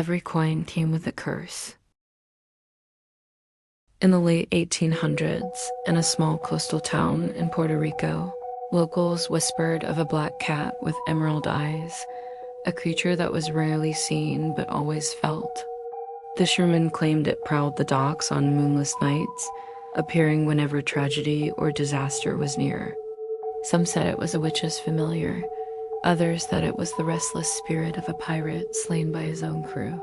Every coin came with a curse. In the late 1800s, in a small coastal town in Puerto Rico, locals whispered of a black cat with emerald eyes, a creature that was rarely seen but always felt. Fishermen claimed it prowled the docks on moonless nights, appearing whenever tragedy or disaster was near. Some said it was a witch's familiar, others that it was the restless spirit of a pirate slain by his own crew.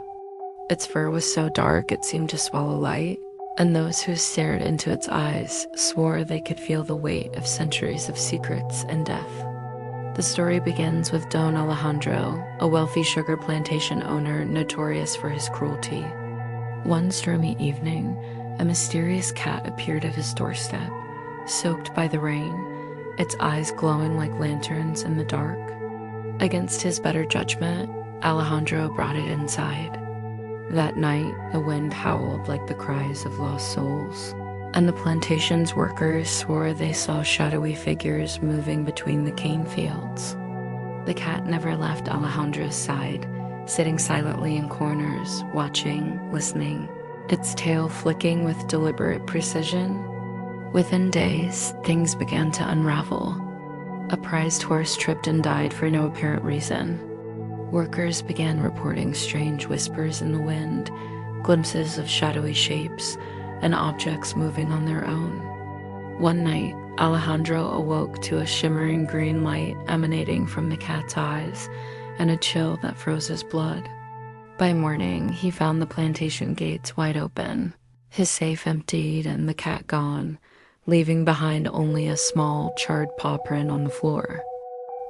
Its fur was so dark it seemed to swallow light, and those who stared into its eyes swore they could feel the weight of centuries of secrets and death. The story begins with Don Alejandro, a wealthy sugar plantation owner notorious for his cruelty. One stormy evening, a mysterious cat appeared at his doorstep, soaked by the rain, its eyes glowing like lanterns in the dark. Against his better judgment, Alejandro brought it inside. That night, the wind howled like the cries of lost souls, and the plantation's workers swore they saw shadowy figures moving between the cane fields. The cat never left Alejandro's side, sitting silently in corners, watching, listening, its tail flicking with deliberate precision. Within days, things began to unravel. A prized horse tripped and died for no apparent reason. Workers began reporting strange whispers in the wind, glimpses of shadowy shapes, and objects moving on their own. One night, Alejandro awoke to a shimmering green light emanating from the cat's eyes, and a chill that froze his blood. By morning, he found the plantation gates wide open, his safe emptied and the cat gone, leaving behind only a small, charred paw print on the floor.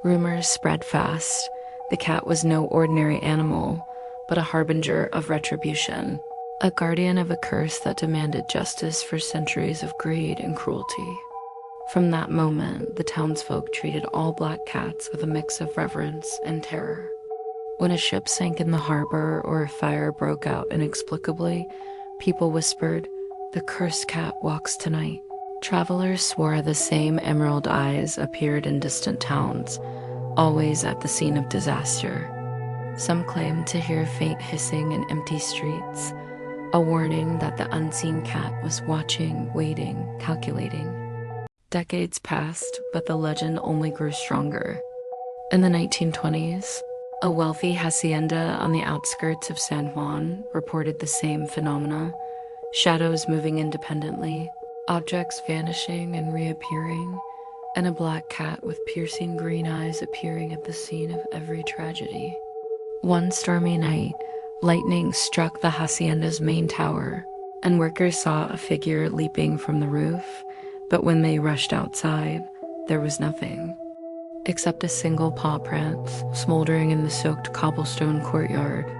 Rumors spread fast. The cat was no ordinary animal, but a harbinger of retribution, a guardian of a curse that demanded justice for centuries of greed and cruelty. From that moment, the townsfolk treated all black cats with a mix of reverence and terror. When a ship sank in the harbor or a fire broke out inexplicably, people whispered, "The cursed cat walks tonight." Travelers swore the same emerald eyes appeared in distant towns, always at the scene of disaster. Some claimed to hear faint hissing in empty streets, a warning that the unseen cat was watching, waiting, calculating. Decades passed, but the legend only grew stronger. In the 1920s, a wealthy hacienda on the outskirts of San Juan reported the same phenomena, shadows moving independently, objects vanishing and reappearing, and a black cat with piercing green eyes appearing at the scene of every tragedy. One stormy night, lightning struck the hacienda's main tower, and workers saw a figure leaping from the roof, but when they rushed outside, there was nothing, except a single paw print smoldering in the soaked cobblestone courtyard.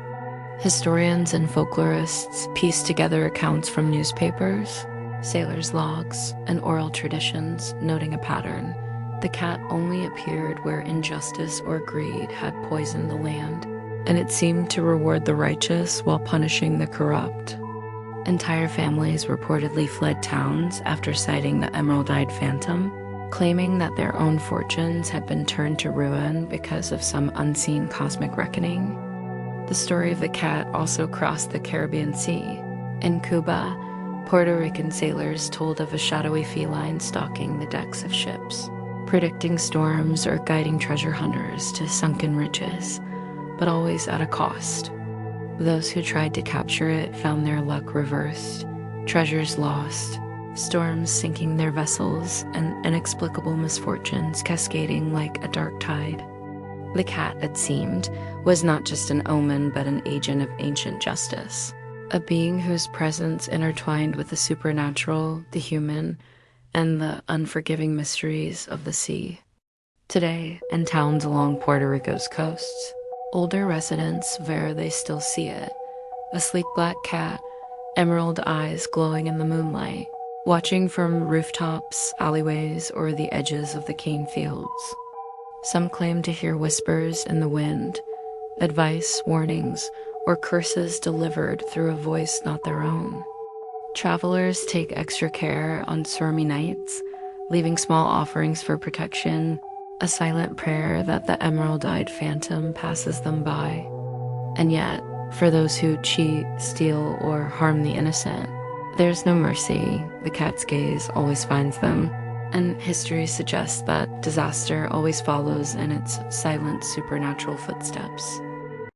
Historians and folklorists pieced together accounts from newspapers, sailors' logs, and oral traditions, noting a pattern. The cat only appeared where injustice or greed had poisoned the land, and it seemed to reward the righteous while punishing the corrupt. Entire families reportedly fled towns after sighting the emerald-eyed phantom, claiming that their own fortunes had been turned to ruin because of some unseen cosmic reckoning. The story of the cat also crossed the Caribbean Sea. In Cuba, Puerto Rican sailors told of a shadowy feline stalking the decks of ships, predicting storms or guiding treasure hunters to sunken riches, but always at a cost. Those who tried to capture it found their luck reversed, treasures lost, storms sinking their vessels, and inexplicable misfortunes cascading like a dark tide. The cat, it seemed, was not just an omen but an agent of ancient justice, a being whose presence intertwined with the supernatural, the human, and the unforgiving mysteries of the sea. Today, in towns along Puerto Rico's coasts, older residents swear they still see it, a sleek black cat, emerald eyes glowing in the moonlight, watching from rooftops, alleyways, or the edges of the cane fields. Some claim to hear whispers in the wind, advice, warnings, or curses delivered through a voice not their own. Travelers take extra care on stormy nights, leaving small offerings for protection, a silent prayer that the emerald-eyed phantom passes them by. And yet, For those who cheat, steal, or harm the innocent, there's no mercy. The cat's gaze always finds them. And history suggests that disaster always follows in its silent supernatural footsteps.